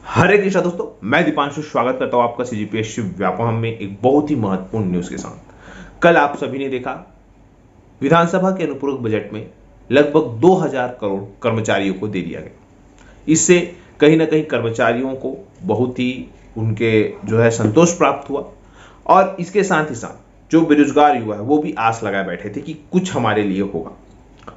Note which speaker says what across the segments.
Speaker 1: हरे कृष्णा दोस्तों, मैं दीपांशु स्वागत करता हूं आपका सीजीपीएससी व्यापम में एक बहुत ही महत्वपूर्ण न्यूज के साथ। कल आप सभी ने देखा विधानसभा के अनुपूरक बजट में लगभग 2000 करोड़ कर्मचारियों को दे दिया गया। इससे कहीं ना कहीं कर्मचारियों को बहुत ही उनके संतोष प्राप्त हुआ और इसके साथ ही साथ जो बेरोजगार युवा है वो भी आस लगाए बैठे थे कि कुछ हमारे लिए होगा।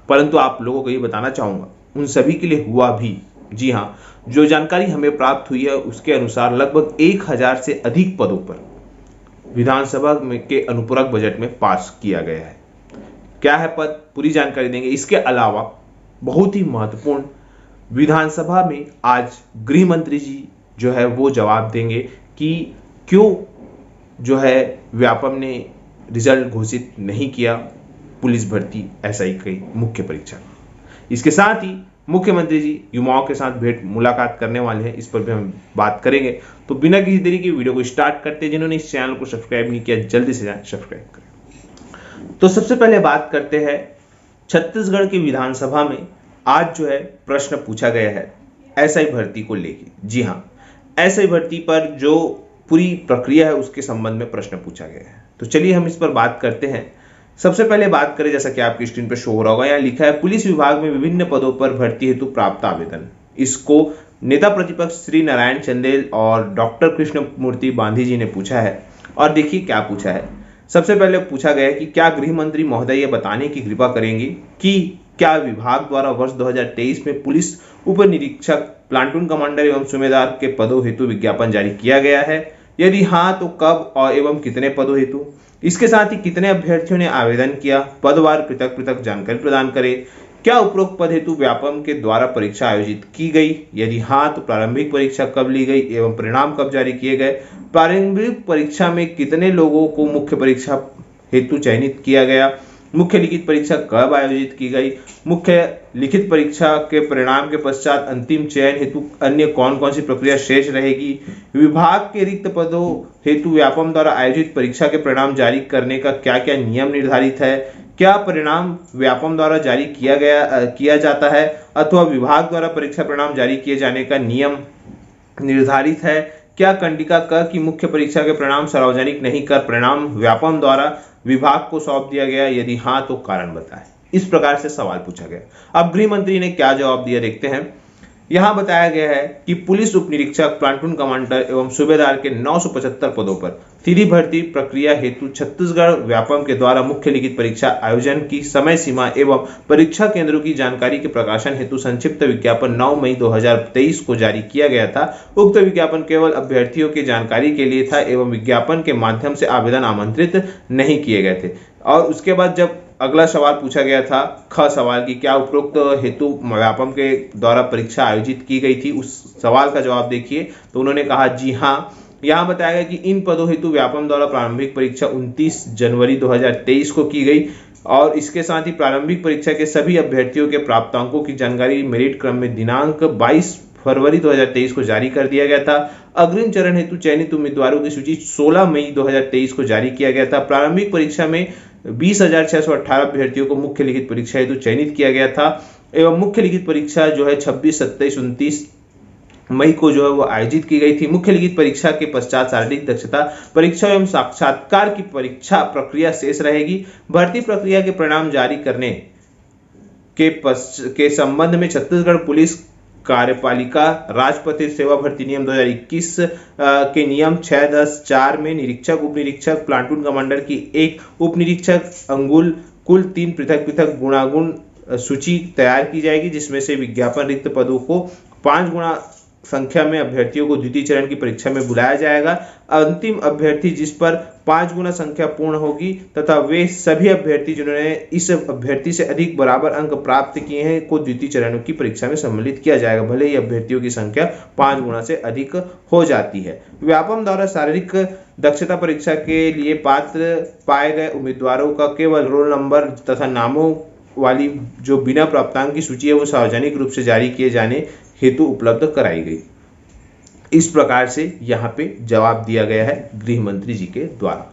Speaker 1: परंतु आप लोगों को ये बताना चाहूंगा उन सभी के लिए हुआ भी। जी हाँ, जो जानकारी हमें प्राप्त हुई है उसके अनुसार लगभग 1000 से अधिक पदों पर विधानसभा के अनुपूरक बजट में पास किया गया है। क्या है पद, पूरी जानकारी देंगे। इसके अलावा बहुत ही महत्वपूर्ण, विधानसभा में आज गृह मंत्री जी वो जवाब देंगे कि क्यों व्यापम ने रिजल्ट घोषित नहीं किया पुलिस भर्ती एसआई की मुख्य परीक्षा। इसके साथ ही मुख्यमंत्री जी युवाओं के साथ भेंट मुलाकात करने वाले हैं, इस पर भी हम बात करेंगे। तो बिना किसी देरी के वीडियो को स्टार्ट करते हैं। जिन्होंने इस चैनल को सब्सक्राइब नहीं किया जल्दी से जाएं सब्सक्राइब करें। तो सबसे पहले बात करते हैं छत्तीसगढ़ की विधानसभा में आज प्रश्न पूछा गया है एसआई भर्ती को लेकर। जी हाँ, एसआई भर्ती पर जो पूरी प्रक्रिया है उसके संबंध में प्रश्न पूछा गया है। तो चलिए हम इस पर बात करते हैं। सबसे पहले बात करें, जैसा कि आपकी स्क्रीन पर शो हो रहा होगा, यहाँ लिखा है पुलिस विभाग में विभिन्न पदों पर भर्ती हेतु प्राप्त आवेदन। इसको नेता प्रतिपक्ष श्री नारायण चंदेल और डॉक्टर कृष्ण मूर्ति बांधी जी ने पूछा है। और देखिए क्या पूछा है। सबसे पहले पूछा गया है कि क्या गृह मंत्री महोदय ये बताने की कृपा करेंगे कि क्या विभाग द्वारा वर्ष 2023 में पुलिस उप निरीक्षक, प्लाटून कमांडर एवं सूबेदार के पदों हेतु विज्ञापन जारी किया गया है? यदि हाँ तो कब और एवं कितने पदों हेतु? इसके साथ ही कितने अभ्यर्थियों ने आवेदन किया? पदवार पृथक पृथक जानकारी प्रदान करें। क्या उपरोक्त पद हेतु व्यापम के द्वारा परीक्षा आयोजित की गई? यदि हाँ तो प्रारंभिक परीक्षा कब ली गई एवं परिणाम कब जारी किए गए? प्रारंभिक परीक्षा में कितने लोगों को मुख्य परीक्षा हेतु चयनित किया गया? मुख्य लिखित परीक्षा कब आयोजित की गई? मुख्य लिखित परीक्षा के परिणाम के पश्चात अंतिम चयन हेतु अन्य कौन कौन सी प्रक्रिया शेष रहेगी? विभाग के रिक्त पदों हेतु व्यापम द्वारा आयोजित परीक्षा के परिणाम जारी करने का क्या क्या नियम निर्धारित है? क्या परिणाम व्यापम द्वारा जारी किया जाता है अथवा विभाग द्वारा परीक्षा परिणाम जारी किए जाने का नियम निर्धारित है? क्या कंडिका क की मुख्य परीक्षा के परिणाम सार्वजनिक नहीं कर परिणाम व्यापम द्वारा विभाग को सौंप दिया गया? यदि हाँ तो कारण बताएं। इस प्रकार से सवाल पूछा गया। अब गृह मंत्री ने क्या जवाब दिया देखते हैं। यहां बताया गया है कि पुलिस उप निरीक्षक, प्लाटून कमांडर एवं सूबेदार के 975 पदों पर सीधी भर्ती प्रक्रिया हेतु छत्तीसगढ़ व्यापम के द्वारा मुख्य लिखित परीक्षा आयोजन की समय सीमा एवं परीक्षा केंद्रों की जानकारी के प्रकाशन हेतु संक्षिप्त विज्ञापन 9 मई 2023 को जारी किया गया था। उक्त विज्ञापन केवल अभ्यर्थियों की जानकारी के लिए था एवं विज्ञापन के माध्यम से आवेदन आमंत्रित नहीं किए गए थे। और उसके बाद जब अगला सवाल पूछा गया था, ख सवाल की क्या उपरोक्त हेतु व्यापम के द्वारा परीक्षा आयोजित की गई थी, उस सवाल का जवाब देखिए। तो उन्होंने कहा जी हाँ। यहाँ बताया गया कि इन पदों हेतु व्यापम द्वारा प्रारंभिक परीक्षा 29 जनवरी 2023 को की गई और इसके साथ ही प्रारंभिक परीक्षा के सभी अभ्यर्थियों के प्राप्तांकों की जानकारी मेरिट क्रम में दिनांक 22 फरवरी 2023 को जारी कर दिया गया था। अग्रिम चरण हेतु चयनित उम्मीदवारों की सूची 16 मई 2023 को जारी किया गया था। प्रारंभिक परीक्षा में 20,618 अभ्यर्थियों को मुख्य लिखित परीक्षा हेतु चयनित किया गया था एवं मुख्य लिखित परीक्षा 26, 27, 29 मई को वो आयोजित की गई थी। मुख्य लिखित परीक्षा के पश्चात शारीरिक दक्षता परीक्षा एवं साक्षात्कार की परीक्षा प्रक्रिया शेष रहेगी। भर्ती प्रक्रिया के परिणाम जारी करने के संबंध में छत्तीसगढ़ पुलिस कार्यपालिका राजपत्रित सेवा भर्ती नियम 2021 के नियम 6.10.4 में निरीक्षक, उप निरीक्षक, प्लाटून कमांडर की एक उप निरीक्षक अंगुल कुल 3 पृथक पृथक गुणागुण सूची तैयार की जाएगी, जिसमें से विज्ञापन रिक्त पदों को 5 गुना संख्या में अभ्यर्थियों को द्वितीय चरण की परीक्षा में बुलाया जाएगा। अंतिम अभ्यर्थी जिस पर 5 गुना संख्या पूर्ण होगी तथा वे सभी अभ्यर्थी जिन्होंने इस अभ्यर्थी से अधिक बराबर अंक प्राप्त किए हैं को द्वितीय चरण की परीक्षा में सम्मिलित किया जाएगा, भले ही अभ्यर्थियों की संख्या 5 गुना से अधिक हो जाती है। व्यापम द्वारा शारीरिक दक्षता परीक्षा के लिए पात्र पाए गए उम्मीदवारों का केवल रोल नंबर तथा नामों वाली जो बिना प्राप्तांक की सूची है वो सार्वजनिक रूप से जारी किए जाने हेतु उपलब्ध कराई गई। इस प्रकार से यहाँ पे जवाब दिया गया है गृह मंत्री जी के द्वारा।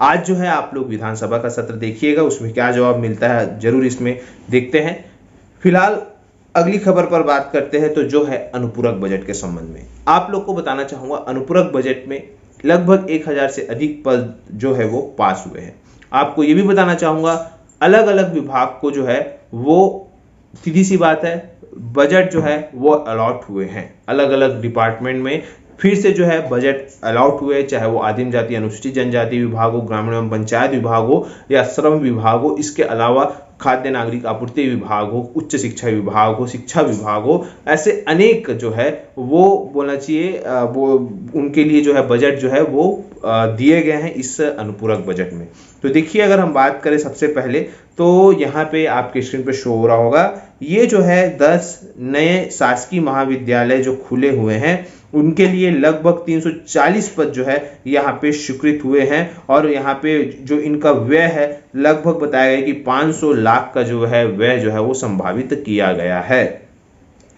Speaker 1: आज आप लोग विधानसभा का सत्र देखिएगा, उसमें क्या जवाब मिलता है जरूर इसमें देखते हैं। फिलहाल अगली खबर पर बात करते हैं तो जो है अनुपूरक बजट के संबंध में आप लोग को बताना चाहूंगा, अनुपूरक बजट में लगभग 1000 से अधिक पद जो है वो पास हुए हैं। आपको ये भी बताना चाहूंगा, अलग अलग विभाग को जो है वो सीधी सी बात है बजट जो है वो अलॉट हुए हैं। अलग अलग डिपार्टमेंट में फिर से जो है बजट अलॉट हुए, चाहे वो आदिम जाति अनुसूचित जनजाति विभाग हो, ग्रामीण एवं पंचायत विभाग हो या श्रम विभाग हो, इसके अलावा खाद्य नागरिक आपूर्ति विभाग हो, उच्च शिक्षा विभाग हो, शिक्षा विभाग हो, ऐसे अनेक जो है वो बोलना चाहिए वो उनके लिए जो है बजट जो है वो दिए गए हैं इस अनुपूरक बजट में। तो देखिए, अगर हम बात करें सबसे पहले तो यहाँ पे आपके स्क्रीन पे शो हो रहा होगा, ये जो है 10 नए शासकीय महाविद्यालय जो खुले हुए हैं उनके लिए लगभग 340 पद जो है यहाँ पे स्वीकृत हुए हैं और यहाँ पे जो इनका व्यय है लगभग बताया गया कि 500 लाख का जो है व्यय जो है वो संभावित किया गया है।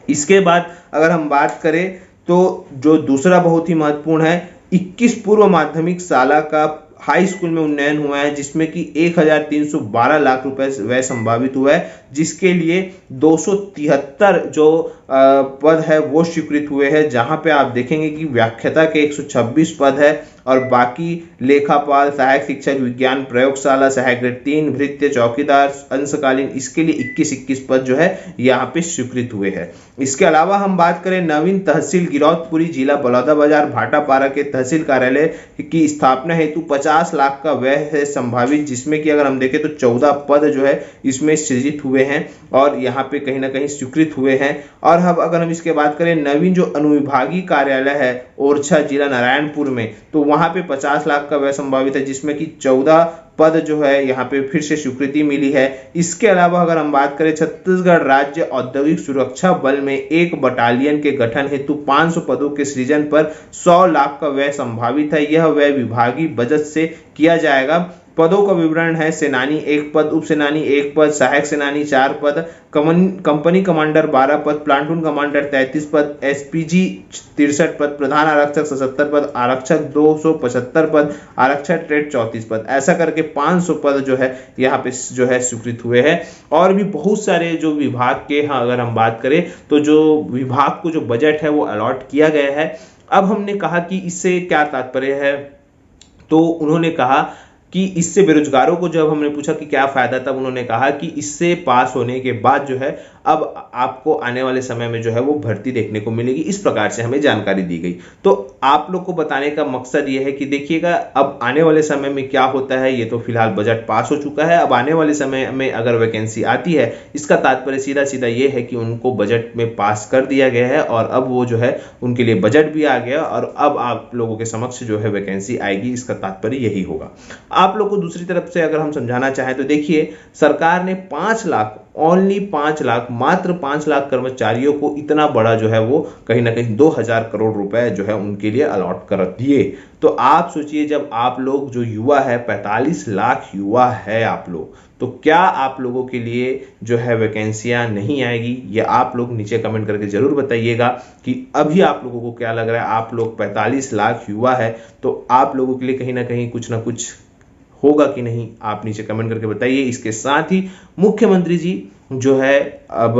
Speaker 1: इसके बाद अगर हम बात करें तो जो दूसरा बहुत ही महत्वपूर्ण है, 21 पूर्व माध्यमिक शाला का हाई स्कूल में उन्नयन हुआ है जिसमें कि 1312 लाख रुपए व्यय संभावित हुआ है, जिसके लिए 273 जो पद है वो स्वीकृत हुए हैं, जहां पे आप देखेंगे कि व्याख्याता के 126 पद है और बाकी लेखापाल, सहायक शिक्षक, विज्ञान प्रयोगशाला, सहायक ग्रेड 3, भृत्य, चौकीदार, अंशकालीन, इसके लिए 21 पद जो है यहाँ पे स्वीकृत हुए हैं। इसके अलावा हम बात करें नवीन तहसील गिरौदपुरी जिला बलौदाबाजार भाटापारा के तहसील कार्यालय की स्थापना हेतु 50 लाख का व्यय है संभावित, जिसमें कि अगर हम देखें तो 14 पद जो है इसमें सृजित हुए हैं और यहाँ पे कहीं ना कहीं स्वीकृत हुए हैं। और अब अगर हम इसके बात करें नवीन जो अनुविभागीय कार्यालय है ओरछा जिला नारायणपुर में, तो वहां पे 50 लाख का व्यय संभावित है, जिसमें कि 14 पद जो है यहाँ पे फिर से स्वीकृति मिली है। इसके अलावा अगर हम बात करें छत्तीसगढ़ राज्य औद्योगिक सुरक्षा बल में एक बटालियन के गठन हेतु 500 पदों के सृजन पर 100 लाख का व्यय संभावित है। यह व्यय विभागीय बजट से किया जाएगा। पदों का विवरण है, सेनानी 1 पद, उप सेनानी 1 पद, सहायक सेनानी 4 पद, कंपनी कमांडर 12 पद, प्लाटून कमांडर 33 पद, एसपीजी 63 पद, प्रधान आरक्षक 77 पद, आरक्षक 275 पद, आरक्षक ट्रेड 34 पद, ऐसा करके 500 पद जो है यहाँ पे जो है स्वीकृत हुए हैं। और भी बहुत सारे जो विभाग के अगर हम बात करें तो जो विभाग को जो बजट है वो अलॉट किया गया है। अब हमने कहा कि इससे क्या तात्पर्य है, तो उन्होंने कहा कि इससे बेरोजगारों को जब हमने पूछा कि क्या फायदा, तब उन्होंने कहा कि इससे पास होने के बाद जो है अब आपको आने वाले समय में जो है वो भर्ती देखने को मिलेगी। इस प्रकार से हमें जानकारी दी गई। तो आप लोग को बताने का मकसद ये है कि देखिएगा अब आने वाले समय में क्या होता है। ये तो फिलहाल बजट पास हो चुका है, अब आने वाले समय में अगर वैकेंसी आती है, इसका तात्पर्य सीधा सीधा ये है कि उनको बजट में पास कर दिया गया है और अब वो जो है उनके लिए बजट भी आ गया और अब आप लोगों के समक्ष जो है वैकेंसी आएगी। इसका तात्पर्य यही होगा। आप लोग को दूसरी तरफ से अगर हम समझाना चाहें तो देखिए, सरकार ने 5 लाख, ओनली 5 लाख, मात्र 5 लाख कर्मचारियों को इतना बड़ा जो है वो कहीं ना कहीं 2000 करोड़ रुपए जो है उनके लिए अलॉट कर दिए। तो आप सोचिए, जब आप लोग जो युवा है 45 लाख युवा है आप लोग, तो क्या आप लोगों के लिए जो है वैकेंसियां नहीं आएगी? ये आप लोग नीचे कमेंट करके जरूर बताइएगा कि अभी आप लोगों को क्या लग रहा है। आप लोग 45 लाख युवा है तो आप लोगों के लिए कहीं ना कुछ होगा कि नहीं, आप नीचे कमेंट करके बताइए। इसके साथ ही मुख्यमंत्री जी जो है अब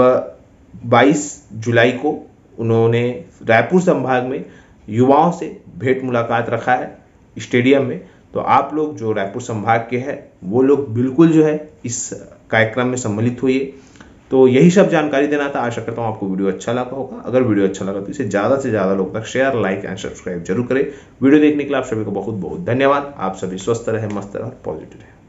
Speaker 1: 22 जुलाई को उन्होंने रायपुर संभाग में युवाओं से भेंट मुलाकात रखा है स्टेडियम में। तो आप लोग जो रायपुर संभाग के हैं वो लोग बिल्कुल जो है इस कार्यक्रम में सम्मिलित होइए। तो यही सब जानकारी देना था। आशा करता हूँ आपको वीडियो अच्छा लगा होगा। अगर वीडियो अच्छा लगा तो इसे ज़्यादा से ज़्यादा लोग तक शेयर, लाइक एंड सब्सक्राइब जरूर करें। वीडियो देखने के लिए आप सभी को बहुत बहुत धन्यवाद। आप सभी स्वस्थ रहे, मस्त रहे और पॉजिटिव रहे।